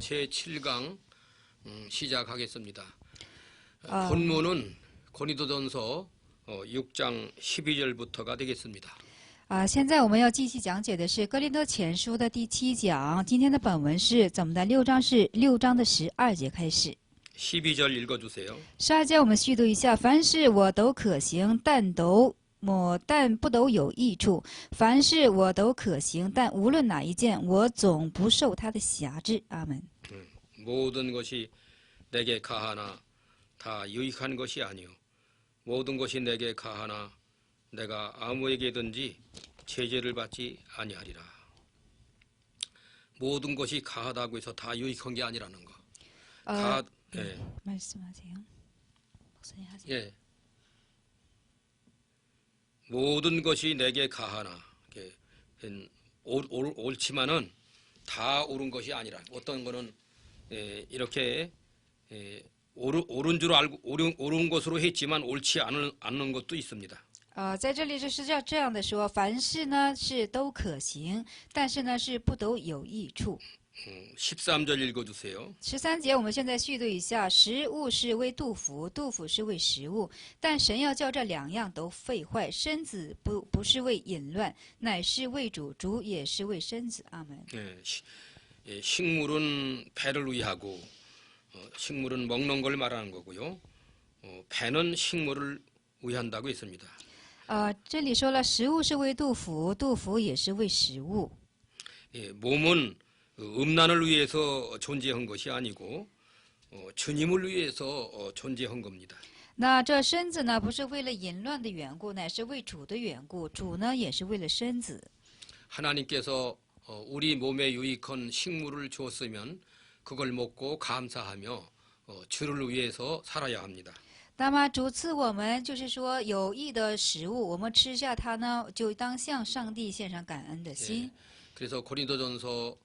제7강 시작하겠습니다. 본문은 고린도전서 6장 12절부터가 되겠습니다. 现在我们要继续讲解的是哥林多前书的第7讲。今天的本文是怎么的？6章是6章的12节开始。 12절 읽어주세요. 12节我们续读一下：凡事我都可行，但不都有益处；凡事我都可行，但无论哪一件，我总不受他的辖制。阿门。 모든 것이 내게 가하나 다 유익한 것이 아니요 모든 것이 내게 가하나 내가 아무에게든지 제재를 받지 아니하리라. 모든 것이 가하다고 해서 다 유익한 게 아니라는 거. 예. 말씀하세요. 목사님 하세요. 예. 모든 것이 내게 가하나 옳지만은 다 옳은 것이 아니라 어떤 거는 이렇게 옳은 줄 알고 옳은 것으로 했지만 옳지 않는 것도 있습니다. 在这里就是这样的说，凡事呢是都可行，但是呢是不都有益处。 13절 읽어주세요. 13节我们现在续读一下：食物是为杜甫，杜甫是为食物，但神要叫这两样都废坏。身子不是为淫乱，乃是为主，主也是为身子。阿门。 식물은 배를 위하고 식물은 먹는 걸 말하는 거고요. 배는 식물을 위한다고 했습니다. 这里说了，食物是为杜甫，杜甫也是为食物。 몸은 음란을 위해서 존재한 것이 아니고 주님을 위해서 존재한 겁니다. 那这身子呢，不是为了淫乱的缘故，乃是为主的缘故。主呢，也是为了身子。 하나님께서 우리 몸에 유익한 식물을 주었으면 그걸 먹고 감사하며 주를 위해서 살아야 합니다. 那么主赐我们就是说有益的食物，我们吃下它呢，就当向上帝献上感恩的心。 그래서 고린도전서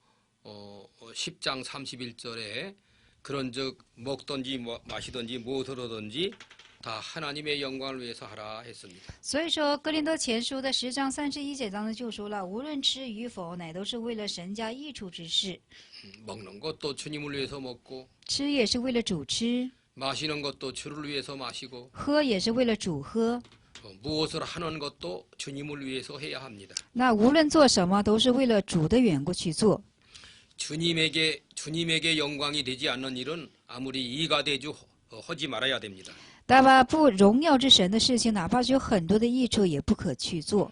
10장 31절에 그런즉 먹든지 마시든지 무엇으로든지 다 하나님의 영광을 위해서 하라 했습니다. 所以说哥林多前书的10章31节当中就说了，无论吃与否，乃都是为了神家益处之事。 먹는 것도 주님을 위해서 먹고 吃也是为了主吃， 마시는 것도 주를 위해서 마시고 喝也是为了主喝。 무엇을 하는 것도 주님을 위해서 해야 합니다. 那无论做什么，都是为了主的缘故去做。 주님에게 영광이 되지 않는 일은 아무리 이가 되죠 하지 말아야 됩니다. 那么不荣耀之神的事情，哪怕是有很多的益处，也不可去做。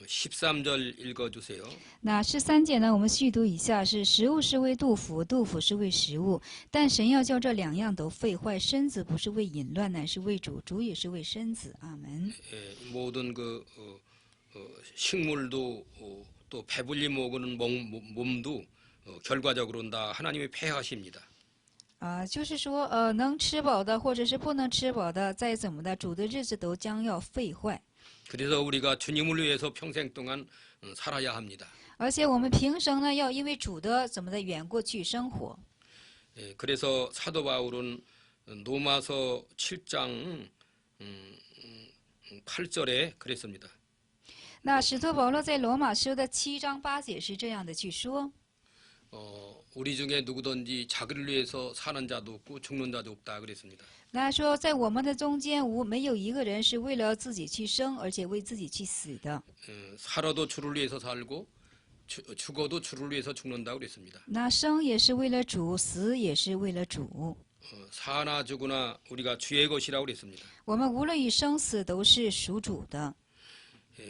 13절 읽어주세요. 那13节呢，我们续读一下：是食物是为杜甫，杜甫是为食物，但神要叫这两样都废坏。身子不是为淫乱，乃是为主，主也是为身子。阿门。 모든 식물도 또 배불리 먹는 몸도 결과적으로는 다 하나님이 폐하십니다. 就是说，能吃饱的或者是不能吃饱的，再怎么的，主的日子都将要废坏。 그래서 우리가 주님을 위해서 평생 동안 살아야 합니다. 而且我们平生呢，要因为主的怎么的缘故去生活。 그래서 사도 바울은 로마서 7장 8절에 그랬습니다. 那使徒保罗在罗马书的7章8节是这样的去说。 우리 중에 누구든지 자기를 위해서 사는 자도 없고 죽는 자도 없다 그랬습니다. 那说在我们的中间没有一个人是为了自己去生，而且为自己去死的。 살아도 주를 위해서 살고 죽어도 주를 위해서 죽는다 그랬습니다. 那生也是为了主，死也是为了主。 사나 죽으나 우리가 주의 것이라고 그랬습니다. 我们无论以生死都是属主的。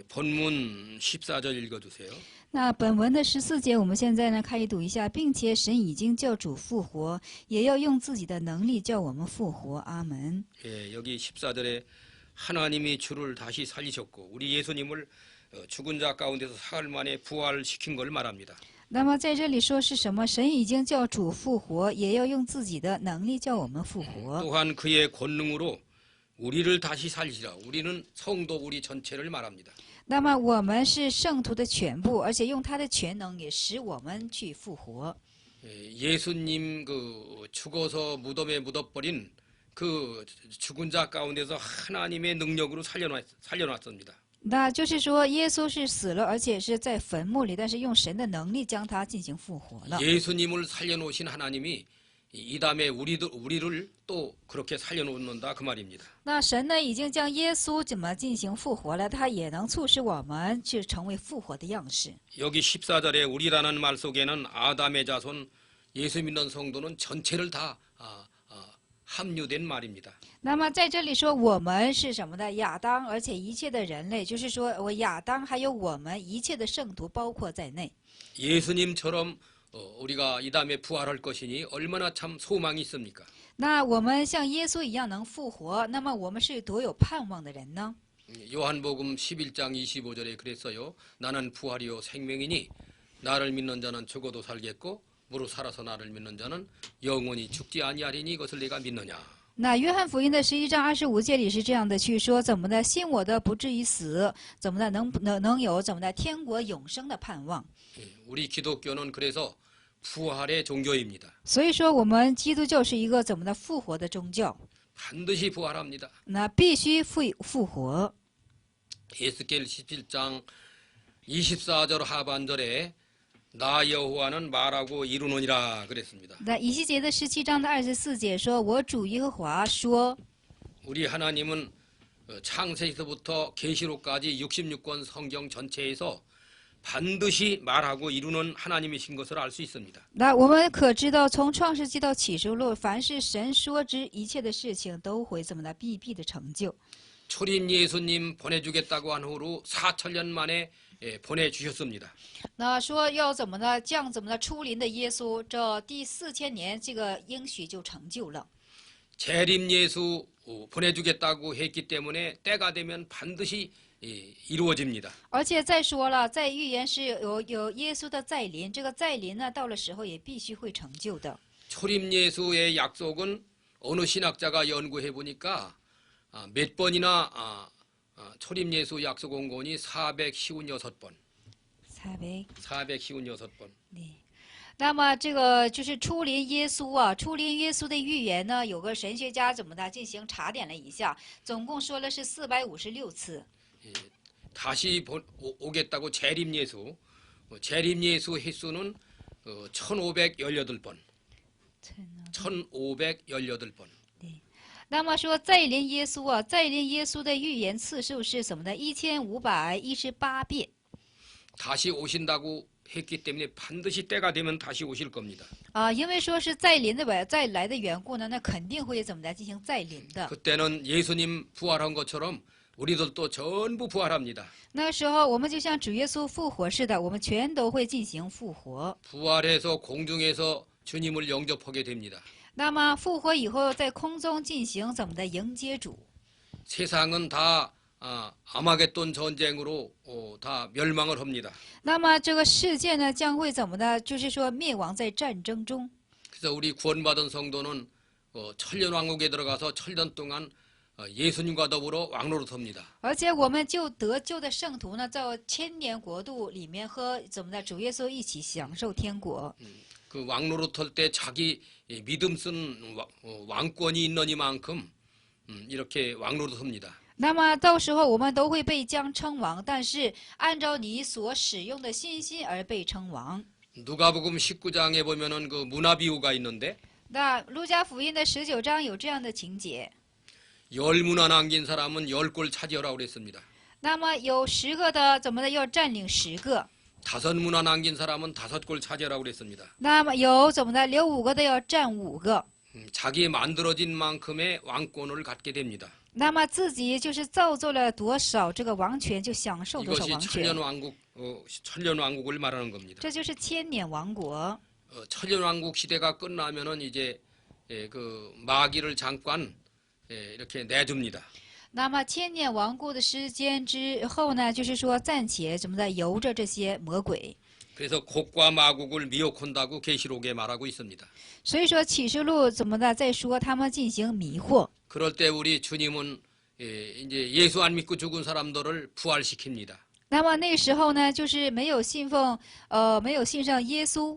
본문 14절 읽어주세요. 那本文的14节，我们现在呢开始读一下，并且神已经叫主复活，也要用自己的能力叫我们复活。阿门。 여기 14절에 하나님이 주를 다시 살리셨고 우리 예수님을 죽은 자 가운데서 사흘 만에 부활시킨 걸 말합니다. 那么在这里说是什么？神已经叫主复活，也要用自己的能力叫我们复活。 또한 그의 권능으로 우리를 다시 살리시라. 우리는 성도 우리 전체를 말합니다. 那么我们是圣徒的全部，而且用他的全能也使我们去复活。 예수님 죽어서 무덤에 묻어버린 그 죽은 자 가운데서 하나님의 능력으로 살려놨습니다. 那就是说，耶稣是死了，而且是在坟墓里，但是用神的能力将他进行复活了。 예수님을 살려놓으신 하나님이 이 다음에 우리를 또 그렇게 살려놓는다 그 말입니다. 那神呢，已经将耶稣怎么进行复活了，他也能促使我们去成为复活的样式。 여기 14절에 우리라는 말 속에는 아담의 자손 예수 믿는 성도는 전체를 다 합류된 말입니다. 那么在这里说我们是什么呢？亚当，而且一切的人类，就是说我亚当还有我们一切的圣徒包括在内。 예수님처럼 우리가 이 다음에 부활할 것이니 얼마나 참 소망이 있습니까? 那我们像耶稣一样能复活，那么我们是多有盼望的人呢？ 요한복음 11장 25절에 그랬어요. 나는 부활이요 생명이니 나를 믿는 자는 죽어도 살겠고 무릇 살아서 나를 믿는 자는 영원히 죽지 아니하리니 이것을 내가 믿느냐. 那约翰福音的11章25节里是这样的去说，怎么的信我的不至于死，怎么的能有怎么的天国永生的盼望。 우리 기독교는 그래서 부활의 종교입니다. 所以说，我们基督教是一个怎么的复活的宗教， 반드시 부활합니다. 那必须复活。 에스겔 17장 24절 하반절에 나 여호와는 말하고 이루느니라 그랬습니다. 那以西结的17章的24节说：“我主耶和华说， 우리 하나님은 창세기서부터 계시록까지 66권 성경 전체에서 반드시 말하고 이루는 하나님이신 것을 알 수 있습니다. 那我们可知道，从创世纪到启示录，凡是神说之一切的事情，都会怎么的必的成就。 초림 예수님 보내주겠다고 한 후로 4천년 만에 보내주셨습니다. 那说要怎么呢？降怎么的出临的耶稣，这第4000年这个应许就成就了。 재림 예수 보내주겠다고 했기 때문에 때가 되면 반드시 이루어집니다. 而且再说了，在预言是有耶稣的再临，这个再临呢，到了时候也必须会成就的。 초림 예수의 약속은 어느 신학자가 연구해 보니까 몇 번이나 초림 예수 약속 온 건이 456번. 456번. 那么这个就是出临耶稣啊，出临耶稣的预言呢，有个神学家怎么的进行查点了一下，总共说了是456次。 다시 오겠다고 재림 예수. 재림 예수 횟수는 1518번. 1518번. 那么说再临耶稣啊，再临耶稣的预言次数是什么呢？1518遍。 다시 오신다고 했기 때문에 반드시 때가 되면 다시 오실 겁니다. 因为说是再临的再来的缘故呢，那肯定会怎么的进行再临的。 그때는 예수님 부활한 것처럼 우리들도 전부 부활합니다. 那时候我们就像主耶稣复活似的，我们全都会进行复活。 부활해서 공중에서 주님을 영접하게 됩니다. 那么复活以后，在空中进行怎么的迎接主？ 세상은 다 아마겟돈 전쟁으로 다 멸망을 합니다. 那么这个世界呢，将会怎么的？就是说灭亡在战争中。 그래서 우리 구원받은 성도는 천년왕국에 들어가서 7년 동안 예수님과 더불어 왕노릇합니다. 而且我们就得救的圣徒呢，在千年国度里面和怎么的主耶稣一起享受天国。 그 왕노릇할 때 자기 믿음 쓴 왕권이 있는 이만큼 이렇게 왕노릇합니다. 那么到时候我们都会被将称王，但是按照你所使用的信心而被称王。 누가복음 19장에 보면은 그 문화비유가 있는데 那路加福音的19章有这样的情节。 10문화 남긴 사람은 10골 차지하라고 그랬습니다. 那么有10个的怎么的要占领10个？ 5문화 남긴 사람은 5골 차지하라고 그랬습니다. 那么有怎么的留5个的要占5个？ 자기 만들어진 만큼의 왕권을 갖게 됩니다. 那么自己就是造作了多少这个王权，就享受多少 이것이 王权。 천년왕국을 말하는 겁니다. 这就是千年王国。 천년왕국 시대가 끝나면은 이제 그 마귀를 잠깐 이렇게 내줍니다. 那么千年王国的时间之后呢，就是说暂且怎么的由着这些魔鬼。 그래서 곡과 마국을 미혹한다고 계시록에 말하고 있습니다. 所以说启示录怎么的在说他们进行迷惑。 그럴 때 우리 주님은 이제 예수 안 믿고 죽은 사람들을 부활시킵니다. 那么那时候呢，就是没有信上耶稣。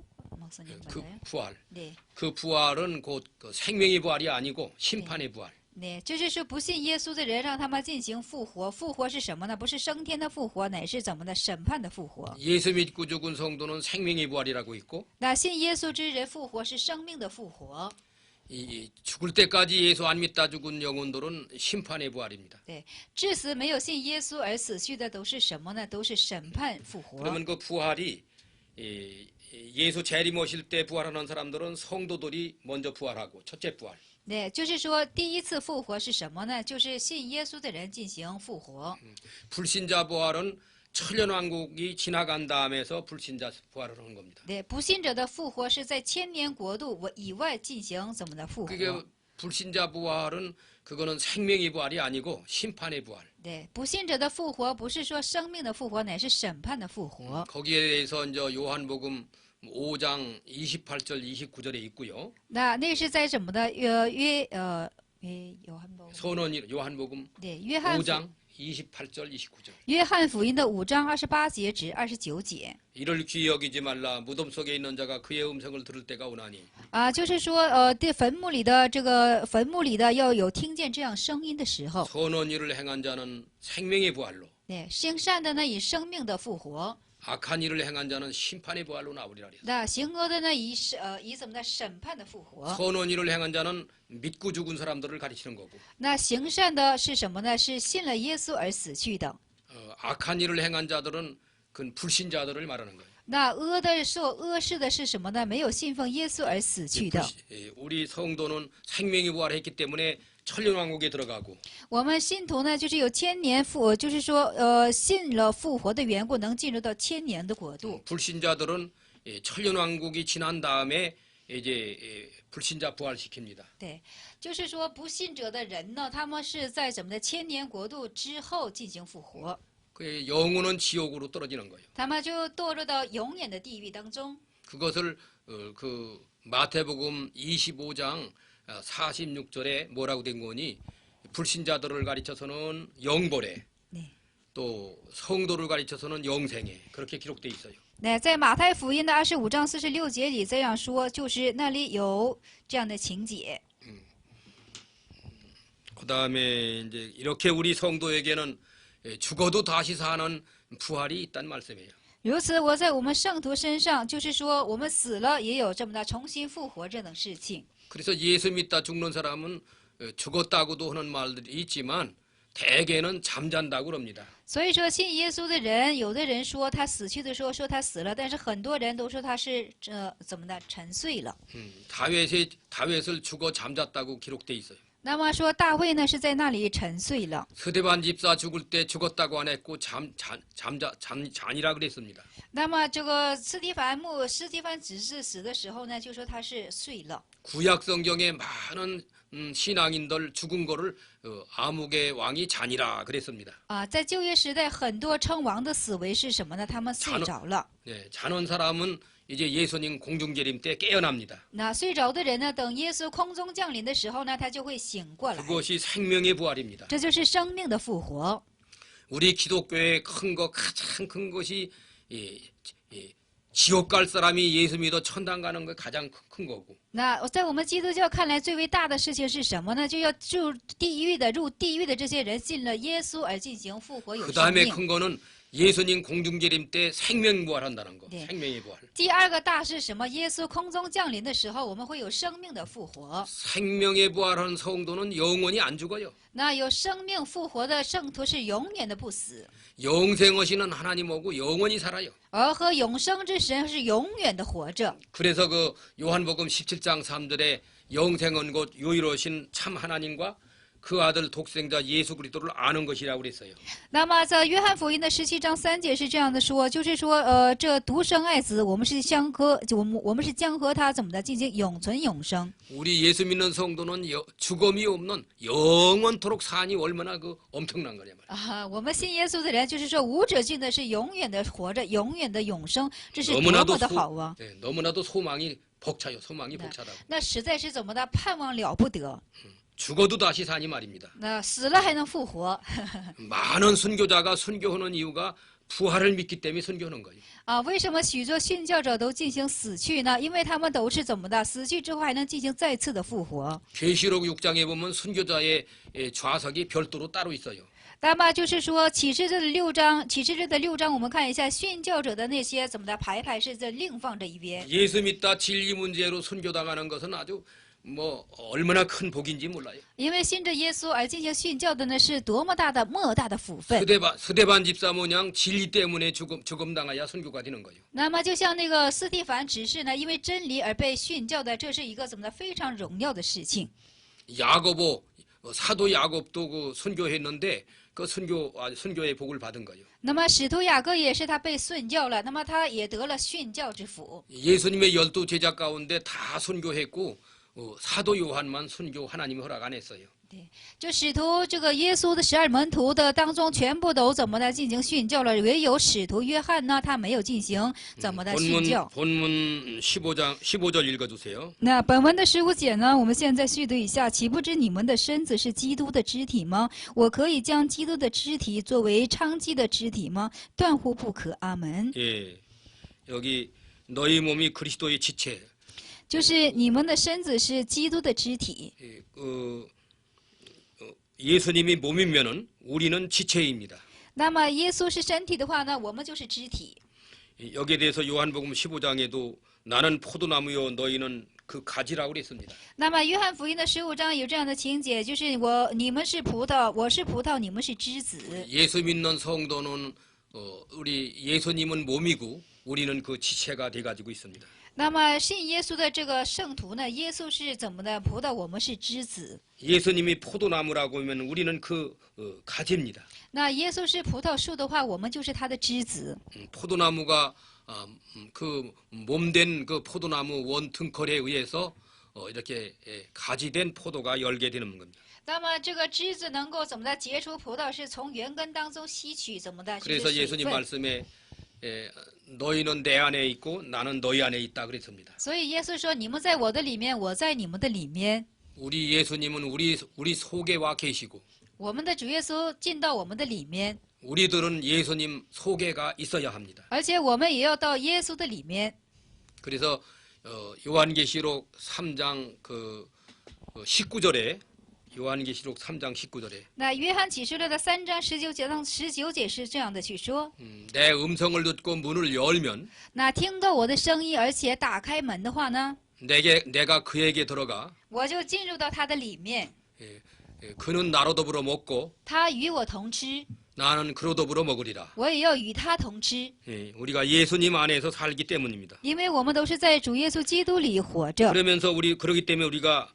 그 부활. 네. 그 부활은 곧 그 생명의 부활이 아니고 심판의 부활. 네，就是说不信耶稣的人，让他们进行复活。复活是什么呢？不是升天的复活，乃是怎么的审判的复活。 예수 믿고 죽은 성도는 생명의 부활이라고 있고 那信耶稣之人复活是生命的复活。 이 죽을 때까지 예수 안 믿다 죽은 영혼들은 심판의 부활입니다. 对，至死没有信耶稣而死去的都是什么呢？都是审判复活。 그러면 그 부활이 예수 재림 오실 때 부활하는 사람들은 성도들이 먼저 부활하고 첫째 부활. 对，就是说第一次复活是什么呢？就是信耶稣的人进行复活。 불신자 부활은 천년왕국이 지나간 다음에서 불신자 부활을 하는 겁니다. 对，不信者的复活是在千年国度以外进行怎么的复活？ 그게 불신자 부활은 그거는 생명의 부활이 아니고 심판의 부활. 对，不信者的复活不是说生命的复活，乃是审判的复活。 거기에 대해서 이제 요한복음 5장 28절 29절에 있고요. 那是在什么的선언이 요한복음 对 5장 28절 29절. 约翰福音的5章28节至29节。 이를 귀히 여기지 말라. 무덤 속에 있는 자가 그의 음성을 들을 때가 오나니. 就是说对坟墓里的要有听见这样声音的时候。 선한 일을 행한 자는 생명의 부활로. 对，行善的呢以生命的复活。 악한 일을 행한 자는 심판의 부활로 나오리라 그랬어요. 那行恶的呢以怎么的审判的复活。 선한 일을 행한 자는 믿고 죽은 사람들을 가리키는 거고. 那行善的是什么呢？是信了耶稣而死去的。 악한 일을 행한 자들은 그 불신자들을 말하는 거예요. 那受恶事的是什么呢？没有信奉耶稣而死去的。 우리 성도는 생명의 부활했기 때문에 천년왕국에 들어가고. 我们信徒呢，就是有千年就是说信了复活的缘故，能进入到千年的国度。 불신자들은 천년왕국이 지난 다음에 이제 불신자 부활시킵니다. 对，就是说不信者的人呢，他们是在怎么的千年国度之后进行复活， 그 영혼은 지옥으로 떨어지는 거예요. 他们就堕落到永远的地狱当中。 그것을 그 마태복음 25장 46절에 뭐라고 된 거니 불신자들을 가리쳐서는 영벌에 네. 또 성도를 가리쳐서는 영생에 그렇게 기록돼 있어요. 那在马太福音的25章46节里这样说，就是那里有这样的情节。 그다음에 이제 이렇게 우리 성도에게는 죽어도 다시 사는 부활이 있다는 말씀이에요. 如此，我在我们圣徒身上，就是说我们死了也有这么的重新复活这等事情。 그래서 예수 믿다 죽는 사람은 죽었다고도 하는 말들이 있지만 대개는 잠잔다고 그럽니다. 所以说，信耶稣的人，有的人说他死去的时候说他死了，但是很多人都说他是怎么的沉睡了。 다윗을 죽어 잠잤다고 기록돼 있어요. 那么说大卫呢是在那里沉睡了。 스데반 집사 죽을 때 죽었다고 안 했고 잔이라 그랬습니다. 那么这个斯提凡只是死的时候呢，就说他是睡了。 구약 성경에 많은 신앙인들 죽은 거를 아무개 왕이 잔이라 그랬습니다. 在旧约时代，很多称王的死为是什么呢？他们睡着了。 네, 자는 사람은 이제 예수님 공중재림 때 깨어납니다. 那睡着的人呢，等耶稣空中降临的时候呢，他就会醒过来。 그것이 생명의 부활입니다. 这就是生命的复活。 우리 기독교의 가장 큰 것이 지옥 갈 사람이 예수 믿어 천당 가는 거 가장 큰 거고. 那在我们基督教看来，最为大的事情是什么呢？就要入地狱的这些人信了耶稣而进行复活有 그 生 다음에 命。 큰 거는 예수님 공중재림 때 생명 부활한다는 거. 네. 생명의 부활. 第二个大是什么？耶稣空中降临的时候，我们会有生命的复活。 생명의 부활한 성도는 영원히 안 죽어요. 那有生命复活的圣徒是永远的不死， 영생하시는 하나님하고 영원히 살아요. 而和永生之神是永远的活着。 그래서 그 요한복음 17장 3절에 영생은 곧 유일하신 참 하나님과 그 아들 독생자 예수 그리스도를 아는 것이라고 그랬어요. 那么在约翰福音的17章3节是这样的说，就是说，这独生爱子，我们是将和他怎么的进行永存永生。 우리 예수 믿는 성도는 죽음이 없는 영원토록 사니 얼마나 그 엄청난 거냐 말이야. 我们信耶稣的人，就是说无止境的是永远的活着，永远的永生，这是多么的好啊！ 너무나도 소망이 벅차요. 소망이 벅차다고. 那实在是怎么的盼望了不得。 죽어도 다시 사니 말입니다. 那死了还能复活。 많은 순교자가 순교하는 이유가 부활을 믿기 때문에 선교하는 거예요. 啊，为什么许多殉教者都进行死去呢？因为他们都是怎么的？死去之后还能进行再次的复活。 계시록 6장에 보면 선교자의 좌석이 별도로 따로 있어요. 那么就是说，启示录的六章，启示录的6章，我们看一下殉教者的那些怎么的排是在另放这一边。 예수 믿다 진리 문제로 선교당하는 것은 아주 얼마나 큰 복인지 몰라요. 因为信着耶稣而进行殉教的呢，是多么大的莫大的福分。 스데반 집사 모양 진리 때문에 죽음 당하야 선교가 되는 거예요. 那么就像那个斯蒂凡执事呢，因为真理而被殉教的，这是一个怎么的非常荣耀的事情。 야고보 사도 야곱도 그 선교했는데 그 선교의 복을 받은 거예요. 那么使徒雅各也是他被殉教了，那么他也得了殉教之福。 예수님의 12 제자 가운데 다 선교했고 사도 요한만 선교 하나님이 허락 안 했어요. 就使徒这个耶稣的12门徒的当中，全部都怎么的进行殉教了，唯有使徒约翰呢，他没有进行怎么的殉教。 본문 15절 읽어주세요. 那本文的15节呢，我们现在续读一下：岂不知你们的身子是基督的肢体吗？我可以将基督的肢体作为娼妓的肢体吗？断乎不可。阿门。 예, 여기 너희 몸이 그리스도의 지체. 就是你们的身子是基督的肢体。 예수님이 몸이면은 우리는 지체입니다. 那么耶稣是身体的话呢，我们就是肢体。 여기에 대해서 요한복음 15장에도 나는 포도나무요 너희는 그 가지라고 그랬습니다. 那么约翰福音的15章有这样的情节，就是你们是葡萄，我是葡萄，你们是枝子。 예수 믿는 성도는 우리 예수님은 몸이고 우리는 그 지체가 돼 가지고 있습니다. 那么信耶稣的这个圣徒呢，耶稣是怎么的葡萄，我们是枝子。 예수님이 포도나무라고 하면 우리는 그 가지입니다. 那耶稣是葡萄树的话，我们就是它的枝子。 포도나무가 그 몸된 그 포도나무 원퉁컬에 의해서 이렇게 가지된 포도가 열게 되는 겁니다. 那么这个枝子能够怎么的结出葡萄，是从园根当中吸取怎么的这 그래서 个水 예수님 分。 말씀에 너희는 내 안에 있고 나는 너희 안에 있다 그랬습니다. 所以耶稣说：“你们在我的里面，我在你们的里面。” 우리 예수님은 우리 속에 와 계시고 我们的主耶稣进到我们的里面， 우리들은 예수님 속에가 있어야 합니다. 而且我们也要到耶稣的里面。 그래서 요한계시록 3장 19절에 요한계시록 3장 19절에 那约翰启示录的3章19节是这样的去说： 내 음성을 듣고 문을 열면 那听到我的声音，而且打开门的话呢， 내가 그에게 들어가 我就进入到他的里面， 그는 나로 더불어 먹고 他与我同吃， 나는 그로 더불어 먹으리라. 我也要与他同吃。 우리가 예수님 안에서 살기 때문입니다. 因为我们都是在主耶稣基督里活着， 그러면서 그러기 때문에 우리가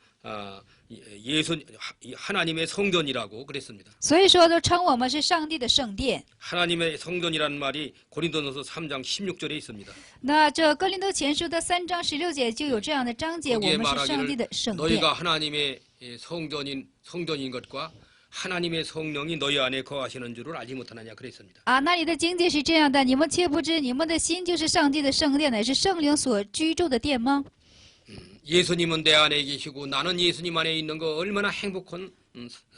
하나님의 성전이라고 그랬습니다. 所以说都称我们是上帝的圣殿。 하나님의 성전이라는 말이 고린도전서 3장 16절에 있습니다. 那这哥林多前书的3章16节就有这样的章节，我 거기에 们是上帝的 말하기를 圣殿。 너희가 하나님의 성전인 것과 하나님의 성령이 너희 안에 거하시는 줄을 알지 못하느냐 그랬습니다. 啊，那里的经节是这样的：你们切不知你们的心就是上帝的圣殿，乃是圣灵所居住的殿吗？ 예수님은 내 안에 계시고 나는 예수님 안에 있는 거 얼마나 행복한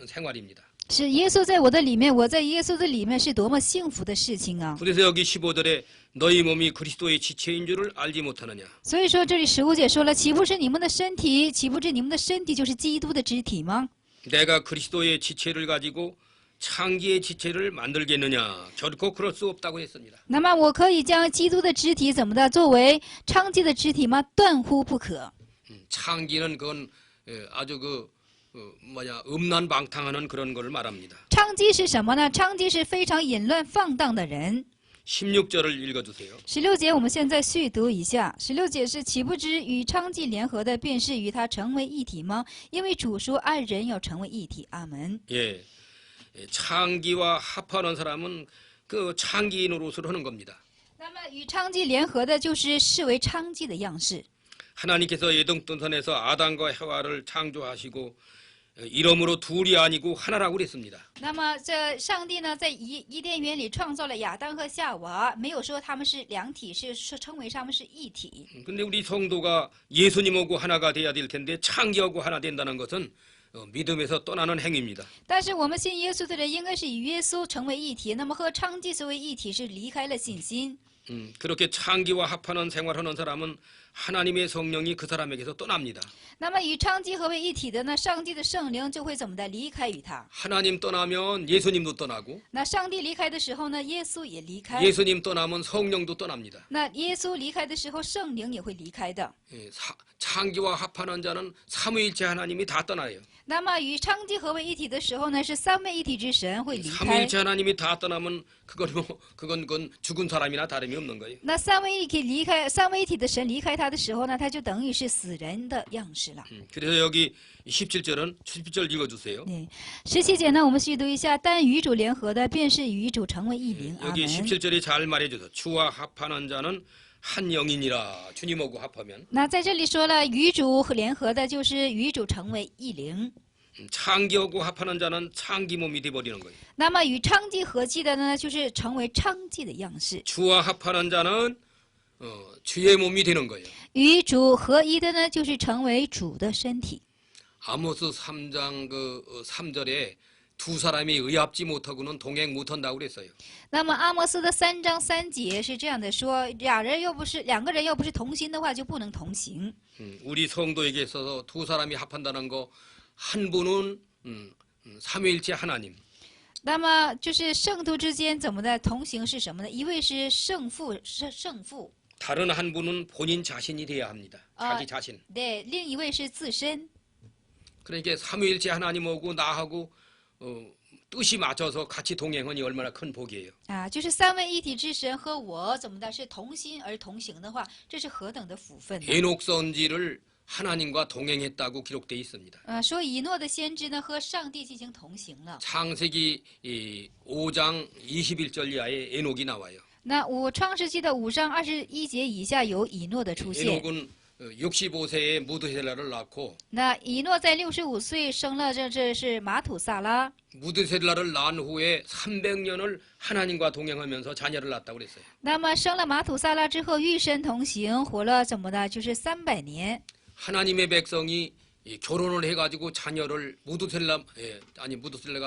생활입니다. 是耶稣在我的里面，我在耶稣的里面，是多么幸福的事情啊！ 그래서 여기 15절에 너희 몸이 그리스도의 지체인 줄을 알지 못하느냐. 所以说这里15节说了：岂不是你们的身体，岂不知你们的身体就是基督的肢体吗？ 내가 그리스도의 지체를 가지고 창기의 지체를 만들겠느냐? 결코 그럴 수 없다고 했습니다. 那么我可以将基督的肢体怎么的作为娼妓的肢体吗？断乎不可。 창기는 그건 아주 음란방탕하는 그런 걸 말합니다. 娼妓是什么呢？娼妓是非常淫乱放荡的人。 16절을 읽어주세요. 16节我们现在续读一下。16节是：岂不知与娼妓联合的，便是与他成为一体吗？因为主说爱人要成为一体。阿门。 예, 창기와 합하는 사람은 그 창기 노릇을 하는 겁니다. 那么与娼妓联合的，就是视为娼妓的样式。 하나님께서 에덴 동산에서 아담과 헤와를 창조하시고 이러므로 둘이 아니고 하나라고 그랬습니다. 那么这上帝呢，在伊甸园里创造了亚当和夏娃，没有说他们是两体，是说称为他们是一体。 근데 우리 성도가 예수님하고 하나가 돼야 될 텐데 창기하고 하나 된다는 것은 믿음에서 떠나는 행위입니다. 但是我们信耶稣的人应该是与耶稣成为一体，那么和娼妓成为一体是离开了信心。 그렇게 창기와 합하는 생활하는 사람은 하나님의 성령이 그 사람에게서 떠납니다. 那么与娼妓合为一体的呢，上帝的圣灵就会怎么的离开与他。 하나님 떠나면 예수님도 떠나고 那上帝离开的时候呢，耶稣也离开。 예수님 떠나면 성령도 떠납니다. 那耶稣离开的时候，圣灵也会离开的。 창기와 합하는 자는 삼위일체 하나님이 다 떠나요. 那么与娼妓合为一体的时候呢，是三位一体之神会离开。 삼위일체 하나님이 다 떠나면 그건 죽은 사람이나 다름이 없는 거예요. 那三位一体离开，三位一体的神离开他的时候呢，他就等于是死人的样式了。 그래서 여기 17절은 17절 읽어주세요. 对，17节呢，我们续读一下：但与主联合的，便是与主成为一灵。阿 여기 门。 17절이 잘 말해줘서 주와 합하는 자는 한 영이니라. 주님하고 합하면 那在这里说了，与主联合的，就是与主成为一灵。 창기하고 합하는 자는 창기 몸이 돼버리는 거예요. 那么与娼妓合祭的呢，就是成为娼妓的样式； 주와 합하는 자는 주의 몸이 되는 거예요. 与主合一的呢，就是成为主的身体。 아모스 3장 3절에 두 사람이 의합지 못하고는 동행 못한다고 그랬어요. 那么阿摩斯的3章3节是这样的说：两个人又不是同心的话，就不能同行。 우리 성도에게 있어서 두 사람이 합한다는 거 한 분은 삼위일체 하나님. 那么就是圣徒之间怎么的同行是什么呢？一位是圣父， 다른 한 분은 본인 자신이 돼야 합니다. 자기 자신. 对，另一位是自身。 그러니까 삼위일체 하나님하고 나하고 뜻이 맞춰서 같이 동행하니 얼마나 큰 복이에요. 啊，就是三位一体之神和我怎么的是同心而同行的话，这是何等的福分呢？ 에녹 선지를 하나님과 동행했다고 기록되어 있습니다. 说以诺的先知呢和上帝进行同行了。 창세기 5장 21절 이하에 에녹이 나와요. 那创世纪的5章21节以下有以诺的出现。 에녹은 65세에 무드셀라를 낳고 那以诺在65岁生了这是马土萨拉。 무드셀라를 낳은 후에 300년을 하나님과 동행하면서 자녀를 낳았다고 그랬어요. 那么生了马土萨拉之后，与神同行，活了怎么的？就是300年。 하나님의 백성이 결혼을 해가지고 자녀를 무드셀라가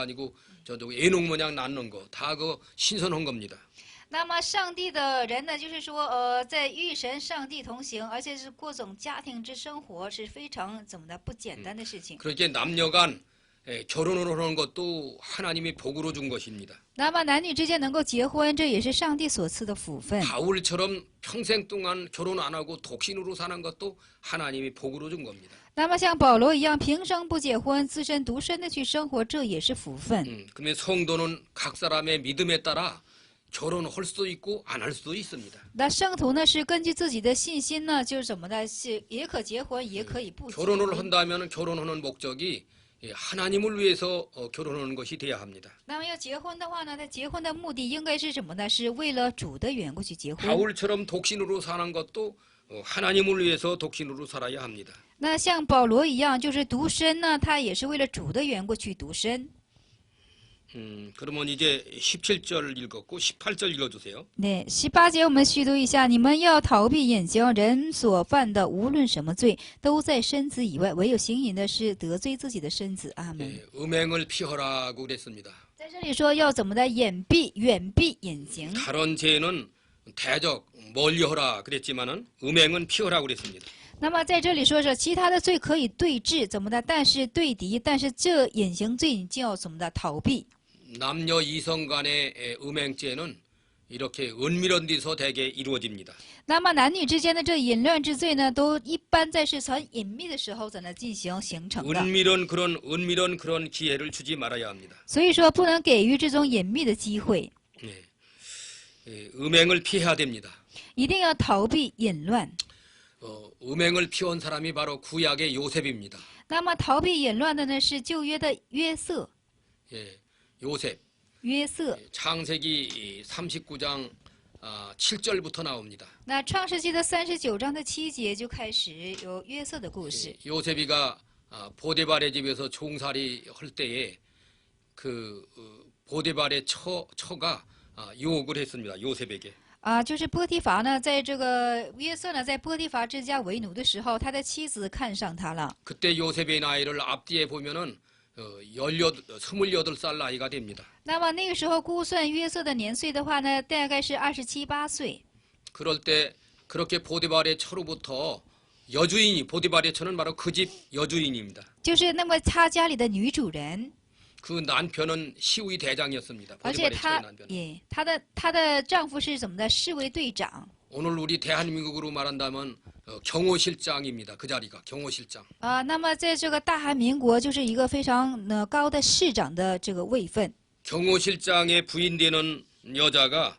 아니고 저쪽 에녹 모양 낳는 거 다 그 신선한 겁니다. 那么上帝的人呢，就是说，在与神、上帝同行，而且是过种家庭之生活，是非常怎么的不简单的事情。 그렇게 남녀간 결혼을 하는 것도 하나님이 복으로 준 것입니다. 那么男女之间能够结婚，这也是上帝所赐的福分。 바울처럼 평생 동안 결혼 안 하고 독신으로 사는 것도 하나님이 복으로 준 겁니다. 那么像保罗一样，平生不结婚，自身独身的去生活，这也是福分。 그러면 성도는 각 사람의 믿음에 따라 결혼할 수도 있고 안 할 수도 있습니다. 那圣徒呢，是根据自己的信心呢，就是怎么的，是也可结婚，也可以不结 결혼을 婚。 한다면 결혼하는 목적이 하나님을 위해서 결혼하는 것이 돼야 합니다. 那么要结婚的话呢，他结婚的目的应该是什么呢？是为了主的缘故去结婚。 바울처럼 독신으로 사는 것도 하나님을 위해서 독신으로 살아야 합니다. 那像保罗一样，就是独身呢，他也是为了主的缘故去独身。 그러면 이제 17절 읽었고 18절 읽어주세요. 네, 18节我们续读一下：你们要逃避眼睛，人所犯的无论什么罪，都在身子以外；唯有行淫的是得罪自己的身子。阿门。 음행을 피하라고 그랬습니다. 在这里说要怎么的远避眼睛。 다른 죄는 대적 멀리하라 그랬지만은 음행은 피하라고 그랬습니다. 那么在这里说是其他的罪可以对治，怎么的？但是对敌，但是这隐形罪你就要怎么的逃避？ 남녀 이성 간의 음행죄는 이렇게 은밀한 데서 대개 이루어집니다. 那么男女之间的这淫乱之罪呢，都一般在是很隐秘的时候在那进行形成的。 은밀한 그런 기회를 주지 말아야 합니다. 所以说不能给予这种隐秘的机会， 음행을 피해야 됩니다. 一定要逃避淫乱。 음행을 피한 사람이 바로 구약의 요셉입니다. 那么逃避淫乱的呢，是旧约的约瑟。 요셉. 约瑟。 창세기 39장 7절부터 나옵니다. 那创世纪的39章的7节就开始有约瑟的故事。 요셉이가 보데발의 집에서 종살이 할 때에 그 보데발의 처가 유혹을 했습니다. 요셉에게. 啊，就是波提乏呢，在这个约瑟呢，在波提乏之家为奴的时候，他的妻子看上他了。 그때 요셉의 나이를 앞뒤에 보면은 28살 나이가 됩니다. 那么那个时候估算约瑟的年岁的话呢，大概是27、8岁。 그럴 때 그렇게 보디발의 처로부터 여주인이 보디발의 처는 바로 그 집 여주인입니다. 就是那么他家里的女主人， 그 남편은 시위 대장이었습니다. 而且 보디발의 처의 她 남편은. 也她的丈夫是怎么的？侍卫队长 오늘 우리 대한민국으로 말한다면 경호실장입니다. 그 자리가 경호실장. 啊。那么在这个大韩民国，就是一个非常高的市长的这个位分。 경호실장의 부인 되는 여자가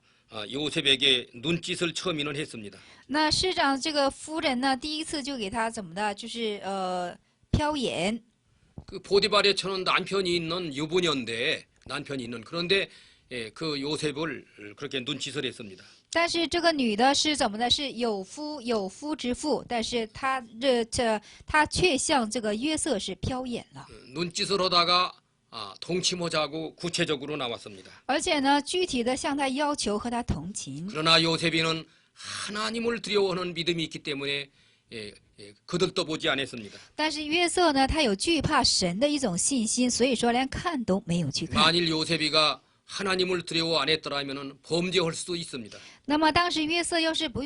요셉에게 눈짓을 처음에는 했습니다. 那市长这个夫人呢，第一次就给他怎么的？就是瞟眼。 그 보디발의 처는 남편이 있는 유부녀인데 남편이 있는 그런데 그 요셉을 그렇게 눈짓을 했습니다. 但是这个女的是怎么的？是有夫之妇，但是她她却向这个约瑟是瞟眼了， 눈짓을 하다가 동침하자고 구체적으로 나왔습니다. 而且呢，具体的向他要求和他同情。 그러나 요셉이는 하나님을 두려워하는 믿음이 있기 때문에 거들떠보지 않았습니다. 但是约瑟呢，他有惧怕神的一种信心，所以说连看都没有去看。 만일 요셉이가 하나님을 두려워 안 했더라면 범죄할 수도 있습니다. 那么当时约瑟要是不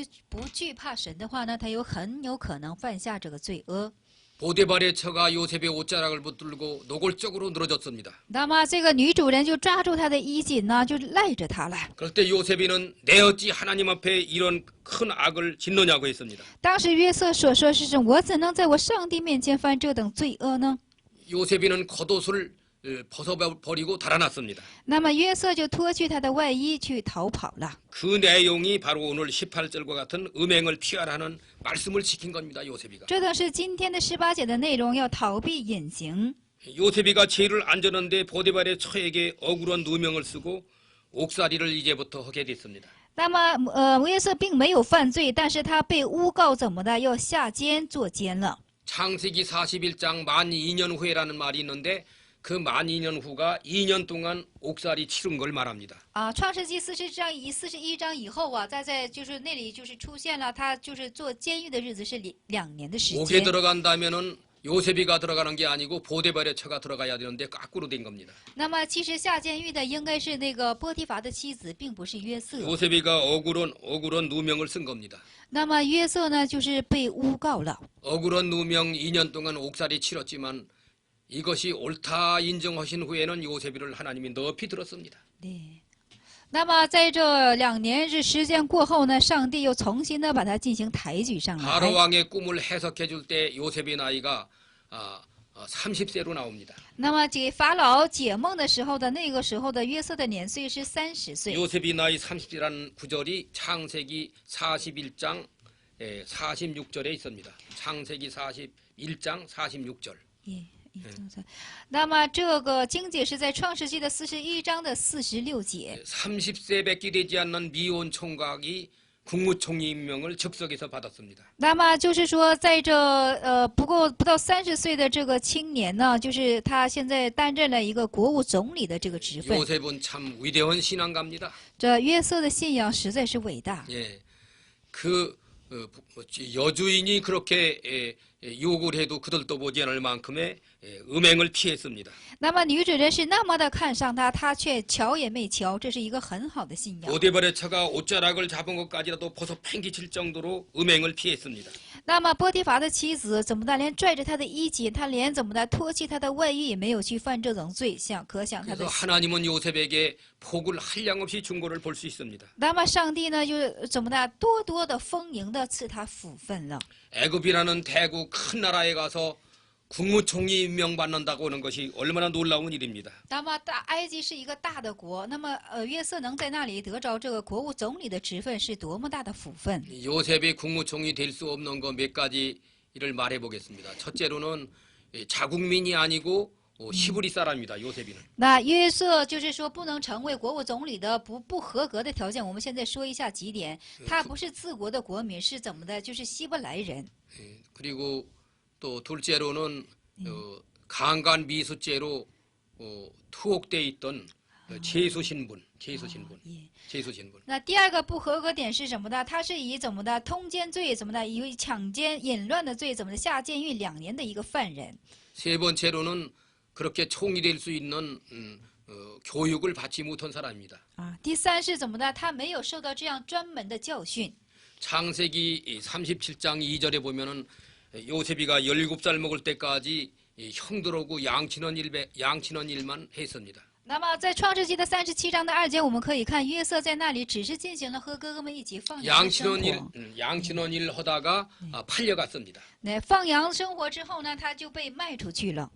惧怕神的话呢，他很有可能犯下这个罪恶。 보디발의 처가 요셉의 옷자락을 붙들고 노골적으로 늘어졌습니다. 那么这个女主人就抓住他的衣襟呢，就赖着他了。 그럴 때 요셉이는 내 어찌 하나님 앞에 이런 큰 악을 짓느냐고 했습니다. 当时约瑟所说是：“我怎能在我上帝面前犯这等罪恶呢？” 요셉이는 겉옷을 벗어버리고 달아났습니다. 那么约瑟就脱去他的外衣去逃跑了。 그 내용이 바로 오늘 18절과 같은 음행을 피하라는 말씀을 지킨 겁니다. 요셉이가. 这正是今天的18节的内容，要逃避隐形。 요셉이가 죄를 안 졌는데 보디발의 처에게 억울한 누명을 쓰고 옥살이를 이제부터 하게 됐습니다. 那么约瑟并没有犯罪，但是他被诬告怎么的，要下监坐监了。 창세기 41장 만 2년 후에라는 말이 있는데 그 만 2년 후가 2년 동안 옥살이 치른 걸 말합니다. 啊，创世纪41章以后啊，在就是那里就是出现了他就是坐监狱的日子是2年的时 옥에 间。 들어간다면은 요셉이가 들어가는 게 아니고 보디발의 처가 들어가야 되는데 거꾸로 된 겁니다. 那么其实下监狱的应该是那个波提乏的妻子，并不是约瑟。 요셉이가 억울한 누명을 쓴 겁니다. 那么约瑟呢，就是被诬告了。 억울한 누명 2년 동안 옥살이 치렀지만 이것이 옳다 인정하신 후에는 요셉이를 하나님이 높이 들었습니다. 对。那么在这2年时间过后呢，上帝又重新的把他进行抬举上来。 바로 왕의 꿈을 해석해 줄 때 요셉의 나이가 30세로 나옵니다. 那么给法老解梦的时候的那个时候的约瑟的年岁是30岁。 요셉이 나이 30이라는 구절이 창세기 41장 46절에 있습니다. 창세기 41장 46절. 那么这个经节是在创世纪的41章的46节。 30세밖에 되지 않는 미혼 총각이 국무총리 임명을 즉석에서 받았습니다. 那么就是说，在这不到30岁的这个青年呢，就是他现在担任了一个国务总理的这个职分。 요셉은 참 위대한 신앙가입니다. 这约瑟的信仰实在是伟大。 예, 그 여주인이 그렇게 욕을 해도 그들떠보지 않을 만큼의 음행을 피했습니다. 那么女主人是那么的看上他，他却瞧也没瞧，这是一个很好的信仰。 보디발의 처가 옷자락을 잡은 것까지라도 벗어 팽개칠 정도로 음행을 피했습니다. 那么波提乏的妻子怎么的，连拽着他的衣襟，他连怎么的脱去他的外衣也没有去犯这种罪，可想他 그래서 的。 하나님은 요셉에게 복을 한량없이 준 것을 볼 수 있습니다. 那么上帝呢，就怎么的多多的丰盈的赐他福分了。 애굽이라는 대국 큰 나라에 가서 국무총리 임명받는다고 하는 것이 얼마나 놀라운 일입니다. 那么埃及是一个大的国，那么约瑟能在那里得着这个国务总理的职分，是多么大的福分。 요셉이 국무총리 될 수 없는 거 몇 가지를 말해 보겠습니다. 첫째로는 자국민이 아니고 히브리 사람입니다. 요셉이는. 那约瑟就是说不能成为国务总理的不合格的条件。我们现在说一下几点，他不是自国的国民，是怎么的？就是希伯来人。 그리고 또 둘째로는 강간 미수죄로 투옥돼 있던 제수 신분, 제수 哦 신분, 也 제수 신분. 那第二个不合格点是什么呢？他是以怎么的通奸罪怎么的，以抢奸淫乱的罪怎么的下监狱2年的一个犯人。 세 번째로는 그렇게 총이 될 수 있는 교육을 받지 못한 사람입니다. 啊，第三是怎么的？他没有受到这样专門的教训。 창세기 37장 2절에 보면은 요셉이가 17살 먹을 때까지 형들하고 양치는 일만 했습니다. 那么在创世纪的37章的2节，我们可以看约瑟在那里只是进行了和哥哥们一起放羊的生 양치는 일, 活。 양치는 일 하다가 팔려갔습니다. 那放羊生活之后呢，他就被卖出去了，